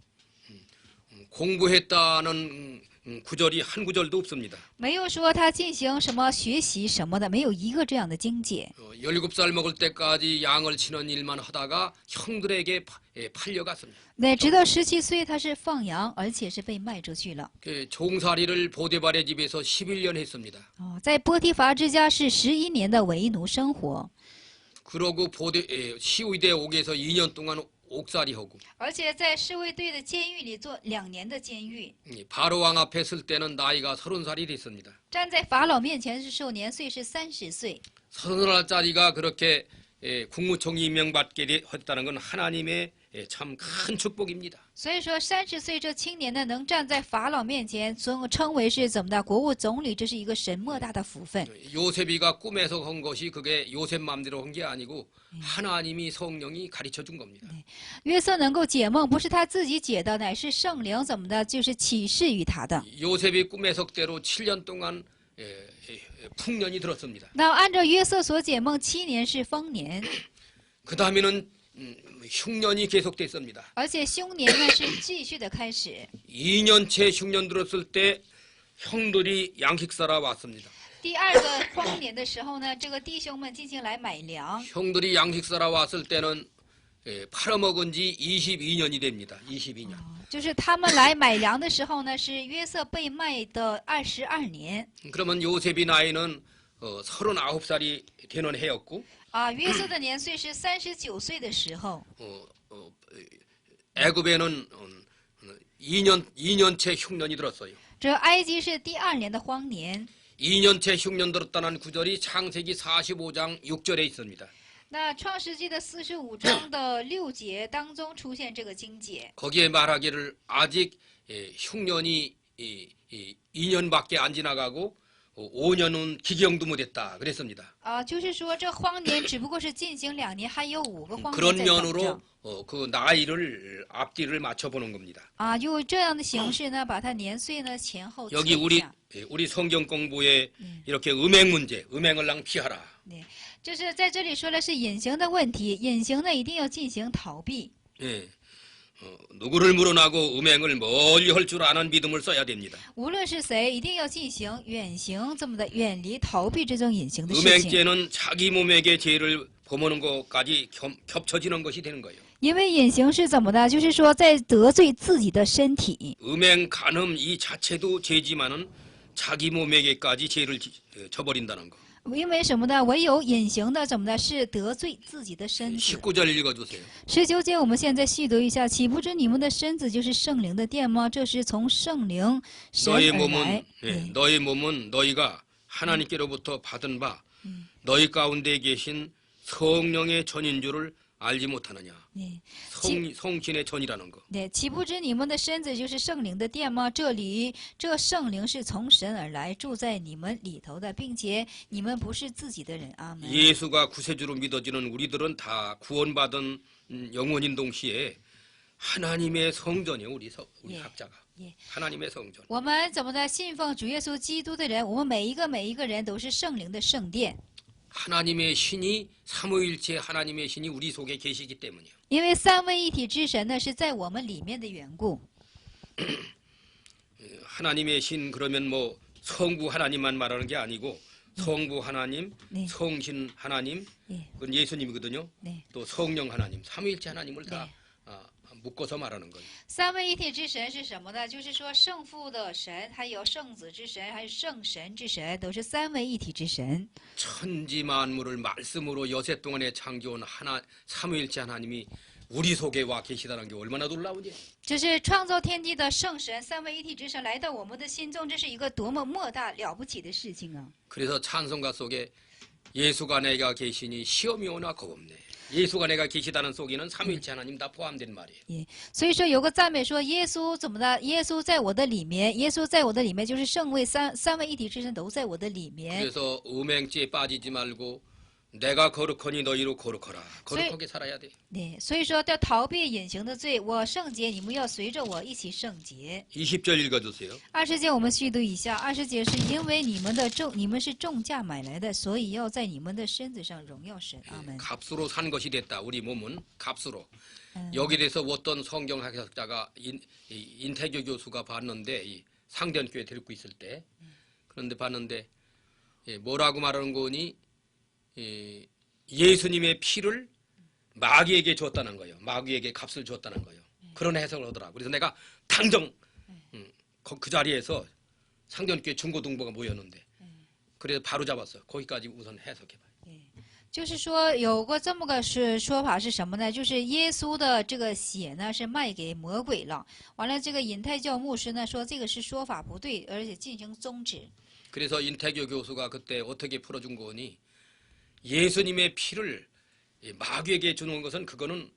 공부했다는 구절이 한 구절도 없습니다. 没有说他进行什么学习什么的，没有一个这样的经解。 17살 먹을 때까지 양을 치는 일만 하다가 형들에게 팔려갔습니다. 那直到17岁，他是放羊，而且是被卖出去了。 종살이를 보데발의 집에서 11년 했습니다. 哦，在波提乏之家是11年的为奴生活， 그러고 시위대 옥에서 2년 동안 옥살이하고 而且在侍卫队的监狱里做2年的监狱。 바로 왕 앞에 설 때는 나이가 30살이 됐습니다. 站在法老面前是时候年岁是30岁。 30살짜리가 그렇게 국무총리 임명받게 됐다는 건 하나님의 참 큰 축복입니다. 所以说，30岁这青年呢，能站在法老面前，称为是怎么的国务总理，这是一个神莫大的福分。 요셉이가 꿈에서 한 것이 그게 요셉 마음대로 한 게 아니고 하나님이 성령이 가르쳐 준 겁니다. 约瑟能够解梦，不是他自己解的，乃是圣灵怎么的，就是启示于他的。 요셉이 꿈의 석대로 7년 동안 풍년이 들었습니다. 那按照约瑟所解梦，7年是丰年， 그 다음에는 흉년이 계속됐습니다. 而且凶年呢是继续的开始。 2년째 흉년 들었을 때 형들이 양식사라 왔습니다. 第2个荒年的时候呢，这个弟兄们进行来买粮。 형들이 양식사라 왔을 때는 팔아먹은 지 22년이 됩니다. 22년. 就是他们来买粮的时候呢，是约瑟被卖的22年。 그러면 요셉이 나이는 39살이 되는 해였고 啊，约瑟的年岁是39岁的时候。 애굽에는 2년째 흉년이 들었어요. 这埃及是第2年的荒年。 2년째 흉년 들었다는 구절이 창세기 45장 6절에 있습니다. 那创世纪的45章的6节当中出现这个经节。 거기에 말하기를 아직 흉년이 2년밖에 안 지나가고 5년은 기경도 못했다 그랬습니다. 啊，就是说这荒年只不过是进行2年，还有5个荒 그런 年在等 면으로 着。 그 나이를 앞뒤를 맞춰보는 겁니다. 啊，用这样的形式呢，把他年岁呢前后测 여기 一下。 우리 성경 공부에 이렇게 음행 문제, 음행을 낭피하라. 就是在这里说的是隐形的问题，隐形呢一定要进行逃避。 예, 누구를 물어나고 음행을 멀리 할 줄 아는 믿음을 써야 됩니다. 无论是谁，一定要进行远行，这么的远离、逃避这种隐形的事情。 음행죄는 자기 몸에게 죄를 범하는 것까지 겹쳐지는 것이 되는 거예요. 因为隐形是怎么的？就是说在得罪自己的身体。 음행, 간음 이 자체도 죄지만은 자기 몸에게까지 죄를 져버린다는 거. 因为什么呢？唯有隐形的怎么的？是得罪自己的身子。 19절 읽어주세요. 19节，我们现在细读一下：岂不知你们的身子就是圣灵的殿吗？这是从圣灵神 너희 而来。 너희 몸은 너희가 하나님께로부터 받은 바 너희 가운데 계신 성령의 전인 줄을 알지 못하느냐. 对 성신의 전이라는 거. 对，岂不知你们的身子就是圣灵的殿吗？这圣灵是从神而来，住在你们里头的，并且你们不是自己的人。阿门。 예수가 구세주로 믿어지는 우리들은 다 구원받은 영혼인 동시에 하나님의 성전이에요. 우리 예. 각자가. 예. 하나님의 성전. 我们怎么的信奉主耶稣基督的人，我们每一个人都是圣灵的圣殿。 하나님의 신이 삼위일체 하나님의 신이 우리 속에 계시기 때문이에요. 因为三位一体之神呢是在我们里面的缘故。 하나님의 신 그러면 뭐 성부 하나님만 말하는 게 아니고 성부 하나님, 네. 성신 하나님, 네. 그건 예수님이거든요. 네. 또 성령 하나님, 삼위일체 하나님을 다 묶어서 말하는 거예요. 三位一体之神是什么呢？就是说圣父的神，还有圣子之神，还有圣神之神，都是三位一体之神。 천지 만물을 말씀으로 여세 동안에 창조한 삼위일체 하나님이 우리 속에 와 계시다는 게 얼마나 놀라운지. 这是创造天地的圣神，三位一体之神来到我们的心中，这是一个多么莫大了不起的事情啊！ 그래서 찬송가 속에 예수가 내가 계시니 시험이 오나 겁없네. 예수가 내가 계시다는 속에는 삼위일체 하나님 다 포함된 말이에요. 所以说有个赞美说耶稣怎么的？耶稣在我的里面，耶稣在我的里面，就是圣位三位一体之神都在我的里面。 그래서 음행죄에 빠지지 말고 내가 거룩하니 너희로 거룩하라. 거룩하게 살아야 돼. 对，所以说要逃避隐形的罪，我圣洁，你们要随着我一起圣洁。 20절 읽어주세요. 20节我们续读一下，20节是因为你们是重价买来的，所以要在你们的身子上荣耀神。阿门。 값으로 산 것이 됐다. 우리 몸은 값으로. 여기에 대해서 어떤 성경학자가 인태교 교수가 봤는데 이 상전교회 데리고 있을 때 그런데 봤는데 뭐라고 말하는 거니 예수님의 피를 마귀에게 줬다는 거예요. 마귀에게 값을 줬다는 거예요. 그런 해석을 하더라고요. 그래서 내가 당정 그 자리에서 상전교회 중고등부가 모였는데 그래서 바로 잡았어요. 거기까지 우선 해석해봐요. 就是说有个这么个说法是什么呢？就是耶稣的这个血呢是卖给魔鬼了。完了，这个隐太教牧师呢说这个是说法不对，而且进行终止。 그래서 인태교 교수가 그때 어떻게 풀어준 거니 예수님의 피를 마귀에게 주는 것은 그거는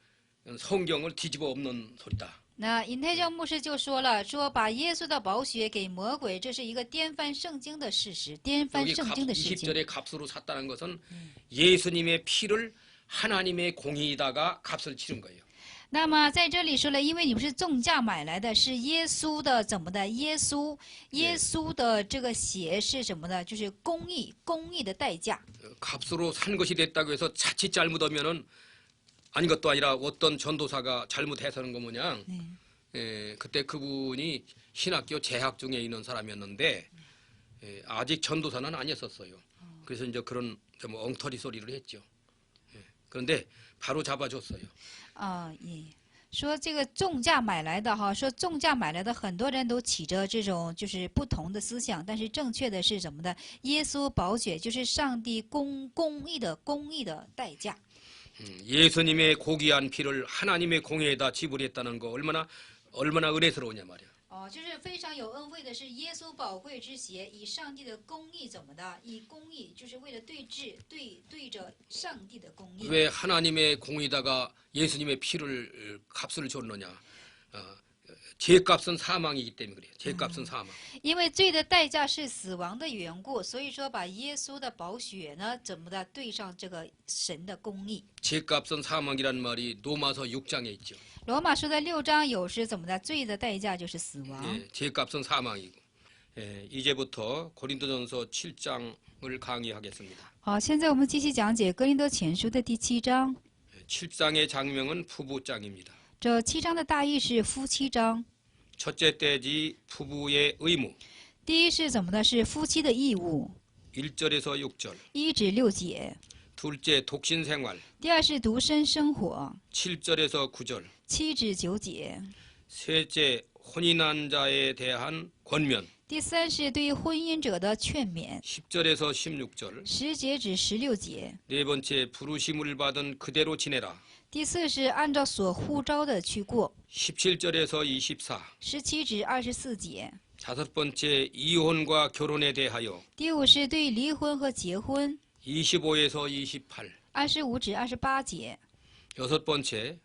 성경을 뒤집어 엎는 소리다. 那隐太教牧师就说了，说把耶稣的宝血给魔鬼，这是一个颠翻圣经的事实，颠翻 여기 圣经的事情。 20절에 값으로 샀다는 것은 예수님의 피를 하나님의 공의에다가 값을 치른 거예요. 那么在这里说了，因为你们是重价买来的，是耶稣的怎么的？耶稣的这个血是什么呢？就是公义的代价。 값으로 산 것이 됐다고 해서 자칫 잘못하면은 아닌 것도 아니라 어떤 전도사가 잘못해서는 거 뭐냐. 그때 그분이 신학교 재학 중에 있는 사람이었는데 아직 전도사는 아니었었어요. 그래서 이제 그런 좀 엉터리 소리를 했죠. 그런데 바로 잡아줬어요. 说这个重价买来的哈，说重价买来的，很多人都起着这种就是不同的思想，但是正确的是什么的？耶稣宝血就是上帝公义的代价。 예수님의 고귀한 피를 하나님의 공의에다 지불했다는 거 얼마나 은혜스러우냐 말이야. 就是非常有恩惠的是耶稣宝贵之血，以上帝的公义怎么的？以公义就是为了对着上帝的公义。 왜 하나님의 공의에다가 예수님의 피를 값을 줬느냐? 죄값은 사망이기 때문에 그래요. 죄값은 사망. 因为罪的代价是死亡的缘故，所以说把耶稣的宝血呢，怎么的对上这个神的公义。 죄값은 사망이라는 말이 로마서 6장에 있죠. 罗马书的6章有时怎么的？罪的代价就是死亡。 죄값은 사망이고. 이제부터 고린도전서 7장을 강의하겠습니다. 好，现在我们继续讲解哥林多前书的第7章。 7장의 장명은 부부장입니다. 这7章的大意是夫妻章。 첫째 떼지 부부의 의무. 第一是怎么的？是夫妻的义务， 1절에서 6절. 1至6节。 둘째 독신 생활. 第二是独身生活， 7절에서 9절. 7至9节。 셋째 혼인한 자에 대한 권면. 第三是对于婚姻者的劝勉， 10절에서 16절. 10节至16节。 네 번째 부르심을 받은 그대로 지내라. 第四是按照所呼召的去过， 17절에서 24. 17至24节。 다섯 번째 이혼과 결혼에 대하여. 第五是对离婚和结婚， 25에서 28. 25至28节。 여섯 번째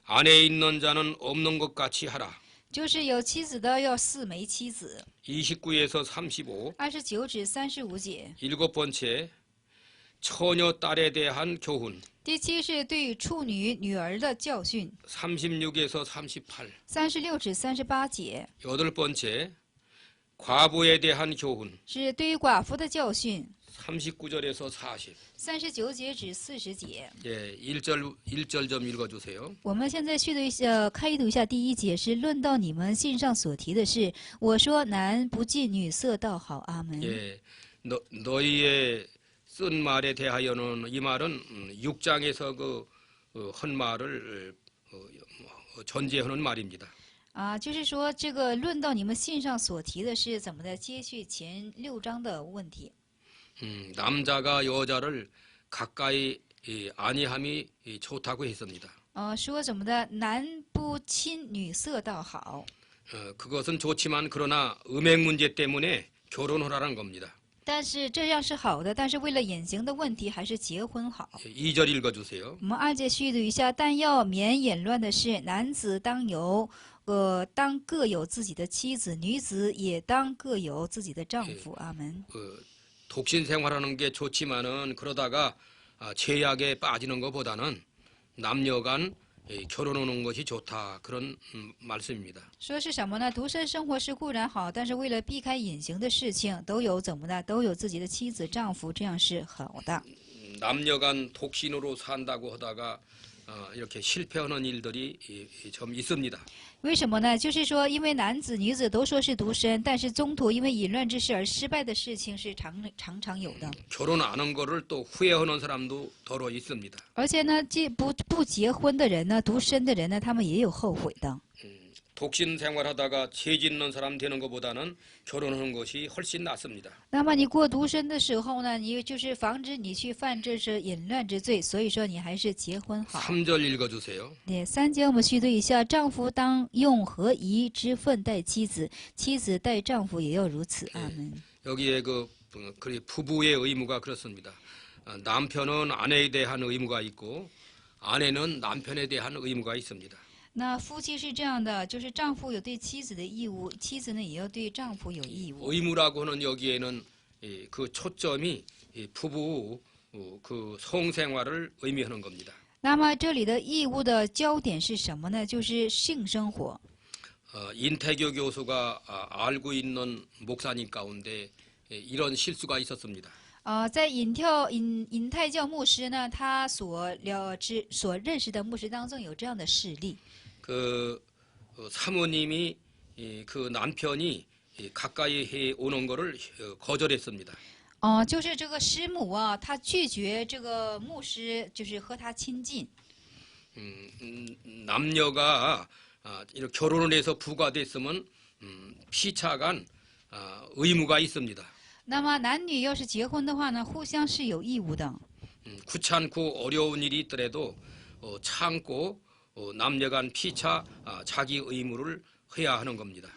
아내 있는 자는 없는 것 같이 하라. 就是有妻子的要4枚妻子， 29에서 35. 29至35节。 일곱 번째 처녀 딸에 대한 교훈. 第7是对处女女儿的教训， 36에서 38. 36至38节。 여덟 번째 과부에 대한 교훈. 是对于寡妇的教训， 39절에서 40. 39节至40节。 예, 1절 좀 읽어주세요. 我们现在开读一下第1节，是论到你们信上所提的事。我说男不近女色倒好，阿门。 예, 너희의 쓴 말에 대하여는 이 말은 6장에서 한 말을 전제하는 말입니다. 就是说这个论到你们信上所提的是怎么的，接续前6章的问题。 남자가 여자를 가까이 아니함이 좋다고 했습니다. 说怎么的，男不亲女色倒好。 그것은 좋지만 그러나 음행 문제 때문에 결혼하라는 겁니다. 但是这样是好的，但是为了隐形的问题，还是结婚好。 2절 읽어주세요. 我们2节续读一下，但要免淫乱的事，男子当各有自己的妻子，女子也当各有自己的丈夫。阿门。 독신 생활하는 게 좋지만은 그러다가 죄악에 빠지는 것보다는 남녀간 결혼하는 것이 좋다 그런 말씀입니다. 说是什么呢？独身生活是固然好，但是为了避开隐形的事情，都有怎么呢？都有自己的妻子、丈夫，这样是好的。 남녀간 독신으로 산다고 하다가 이렇게 실패하는 일들이 좀 있습니다. 为什么呢？就是说，因为男子、女子都说是独身，但是中途因为淫乱之事而失败的事情是常常有的。 결혼 안 한 거를 또 후회하는 사람도 더러 있습니다. 而且呢，不结婚的人呢，独身的人呢，他们也有后悔的。 독신 생활하다가 죄 짓는 사람 되는 것보다는 결혼하는 것이 훨씬 낫습니다. 那么你过独身的时候呢，你就是防止你去犯这是淫乱之罪，所以说你还是结婚好。 3절 읽어주세요. 对，3节我们续读一下：丈夫当用合宜之分待妻子，妻子待丈夫也要如此。阿门。 여기에 그 부부의 의무가 그렇습니다. 남편은 아내에 대한 의무가 있고 아내는 남편에 대한 의무가 있습니다. 那夫妻是这样的，就是丈夫有对妻子的义务，妻子呢也要对丈夫有义务。 의무라고 하는 여기에는 그 초점이 부부 그 성생활을 의미하는 겁니다. 那么这里的义务的焦点是什么呢？就是性生活。 인태교 교수가 알고 있는 목사님 가운데 이런 실수가 있었습니다. 在尹太教牧师呢，他所认识的牧师当中有这样的事例。 그 사모님이 그 남편이 가까이 해 오는 거를 거절했습니다. 就是这个师母啊，她拒绝这个牧师，就是和他亲近。 남녀가 이렇게 결혼을 해서 부가 됐으면 피차간 의무가 있습니다. 那么男女要是结婚的话呢，互相是有义务的。 귀찮고 어려운 일이 있더라도 참고 남녀간 피차 자기 의무를 해야 하는 겁니다.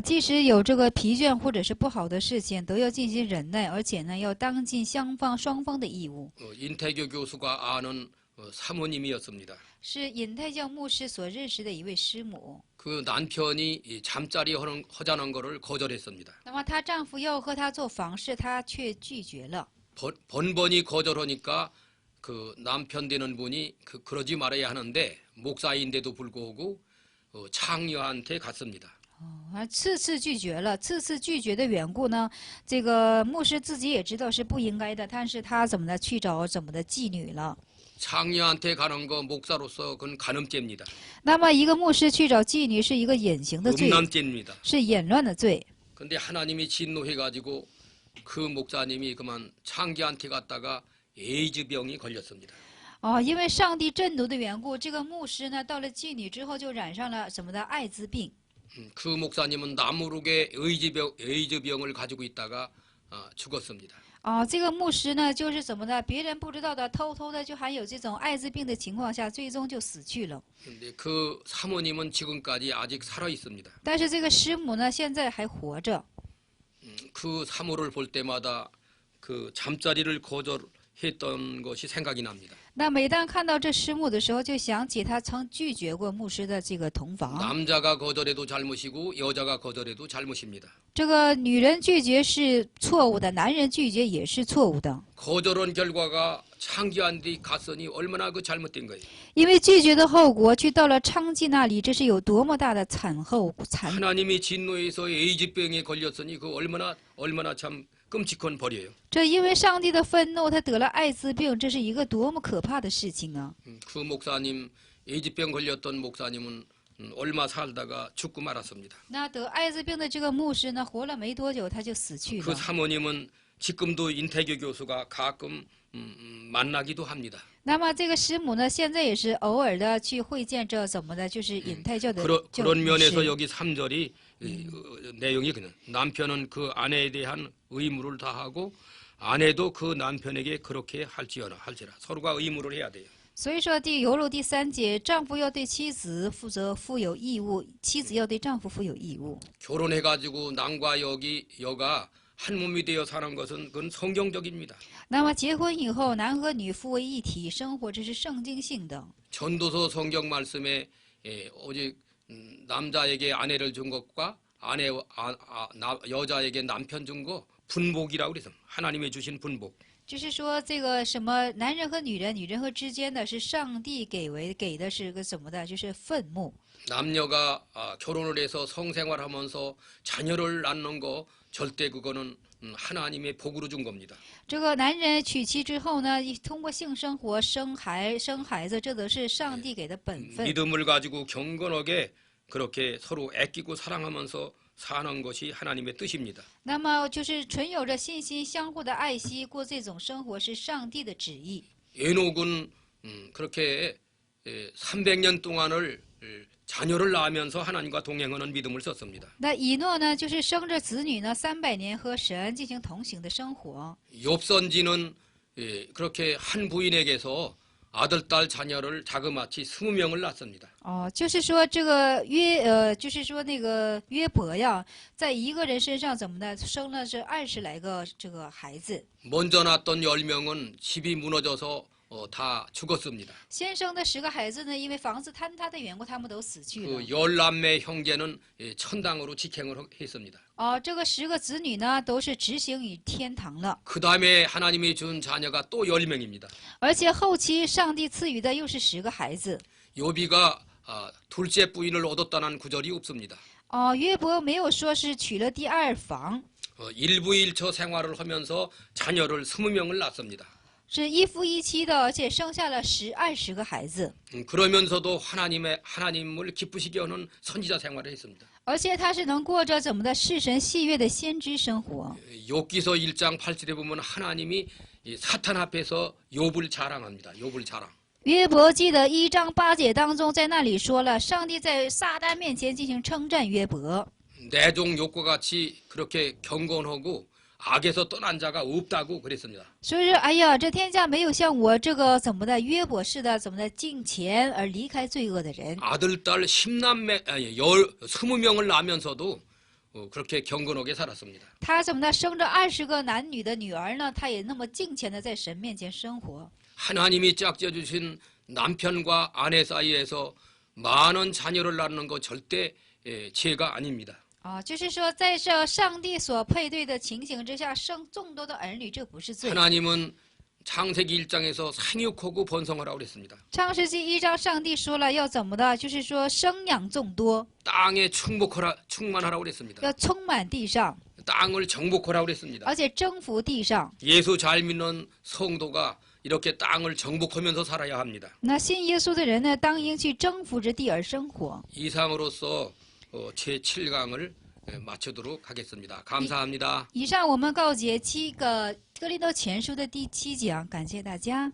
即使有这个疲倦或者是不好的事情，都要进行忍耐，而且呢，要当尽双方的义务。 인태교 교수가 아는 사모님이었습니다. 是尹太教牧师所认识的一位师母。 그 남편이 잠자리 하자는 거를 거절했습니다. 那么她丈夫要和她做房事，她却拒绝了。 번번이 거절하니까 그 남편 되는 분이 그러지 말아야 하는데 목사인데도 불구하고 창녀한테 갔습니다. 次次拒绝了，次次拒绝的缘故呢，这个牧师自己也知道是不应该的，但是他怎么的去找怎么的妓女了。 창녀한테 가는 거 목사로서 그건 간음죄입니다. 那么一个牧师去找妓女是一个隐形的罪， 음란죄입니다. 是淫乱的罪。 근데 하나님이 진노해가지고 그 목사님이 그만 창기한테 갔다가 에이즈 병이 걸렸습니다. 因为上帝震怒的缘故，这个牧师呢到了妓女之后就染上了什么的艾滋病。 그 목사님은 남모르게 에이즈 병을 가지고 있다가 죽었습니다. 这个牧师呢就是怎么的，别人不知道的，偷偷的就还有这种艾滋病的情况下，最终就死去了。 근데 그 사모님은 지금까지 아직 살아 있습니다. 但是这个师母呢现在还活着。 그 사모를 볼 때마다 그 잠자리를 거절했던 것이 생각이 납니다. 那每当看到这师母的时候，就想起她曾拒绝过牧师的这个同房。 남자가 거절해도 잘못이고 여자가 거절해도 잘못입니다. 这个女人拒绝是错误的，男人拒绝也是错误的。 거절한 결과가 창기한 데 갔으니 얼마나 그 잘못된 거예요. 因为拒绝的后果去到了娼妓那里，这是有多么大的惨。 하나님이 진노해서 에이즈병에 걸렸으니 그 얼마나 참 끔찍한 벌이에요. 这因为上帝的愤怒，他得了艾滋病，这是一个多么可怕的事情啊！ 그 목사님 에이즈병 걸렸던 목사님은 얼마 살다가 죽고 말았습니다. 那得艾滋病的这个牧师呢，活了没多久他就死去 그 了。 사모님은 지금도 인태교 교수가 가끔 만나기도 합니다. 那么这个师母呢，现在也是偶尔的去会见这怎么的，就是尹太教的 그런 牧 면에서 师。 여기 3절이 내용이 그냥 남편은 그 아내에 대한 의무를 다하고 아내도 그 남편에게 그렇게 할지라 서로가 의무를 해야 돼요. 所以说第犹第3节，丈夫要对妻子负有义务，妻子要对丈夫负有义务。 결혼해가지고 남과 여가 한 몸이 되어 사는 것은 그건 성경적입니다. 那么结婚以后，男和女夫为一体生活，这是圣经性的。 전도서 성경 말씀에 오직 남자에게 아내를 준 것과 여자에게 남편 준 거 분복이라고 그래서 하나님이 주신 분복. 就是说，这个什么男人和女人，女人和之间的是上帝给的是个什么的，就是愤怒。 남녀가 결혼을 해서 성생활하면서 자녀를 낳는 거 절대 그거는 하나님의 복으로 준 겁니다. 这个男人娶妻之后呢，通过性生活生孩子，这都是上帝给的本分。 믿음을 가지고 경건하게 그렇게 서로 아끼고 사랑하면서 사는 것이 하나님의 뜻입니다. 那么就是存有着信心，相互的爱惜，过这种生活是上帝的旨意。 에녹은 그렇게 300년 동안을 자녀를 낳으면서 하나님과 동행하는 믿음을 썼습니다. 那以诺呢，就是生着子女呢，300年和神进行同行的生活。 욥선지는 그렇게 한 부인에게서 아들, 딸, 자녀를 자그마치 20명을 낳습니다. 哦，就是说这个就是说那个约伯呀，在一个人身上怎么的，生了这20来个这个孩子。 먼저 낳았던 10명은 집이 무너져서 다 죽었습니다. 先生的10个孩子呢，因为房子坍塌的缘故，他们都死去了。 그 10남매 형제는 천당으로 직행을 했습니다. 哦，这个10个子女呢，都是直行于天堂了。 그 다음에 하나님이 준 자녀가 또 10명입니다. 而且后期上帝赐予的又是10个孩子。 욥이가 둘째 부인을 얻었다는 구절이 없습니다. 哦，约伯没有说是娶了第2房， 일부일처 생활을 하면서 자녀를 20명을 낳습니다. 是一夫一妻的，而且生下了20个孩子。 그러면서도 하나님을 기쁘시게 하는 선지자 생활을 했습니다. 而且他是能过着怎么的世神喜悦的先知生活。 욥기서 1장 8절에 보면 하나님이 사탄 앞에서 욥을 자랑합니다. 욥을 자랑. 约伯记的1章8节当中，在那里说了，上帝在撒旦面前进行称赞约伯。 내 종 욥과 같이 그렇게 경건하고 악에서 떠난 자가 없다고 그랬습니다. 所以说，哎呀，这天下没有像我这个怎么的约伯似的，怎么的敬虔而离开罪恶的人。 아들, 딸 20명을 낳으면서도 그렇게 경건하게 살았습니다. 他怎么的生着20个男女的女儿呢？他也那么敬虔的在神面前生活。 하나님이 짝지어 주신 남편과 아내 사이에서 많은 자녀를 낳는 거 절대 죄가 아닙니다. 啊，就是说，在这上帝所配对的情形之下，生众多的儿女，这不是罪。 하나님은 창세기 1장에서 생육하고 번성하라고 그랬습니다. 创世纪1章，上帝说了要怎么的，就是说生养众多， 땅에 충만하라고 그랬습니다. 要充满地上， 땅을 정복하라고 그랬습니다. 而且征服地上。 예수 잘 믿는 성도가 이렇게 땅을 정복하면서 살아야 합니다. 那信耶稣的人呢，当应去征服之地而生活。 이상으로서 제 7강을 마치도록 하겠습니다. 감사합니다. 以上我们告解7个哥林多前书的第7讲，感谢大家。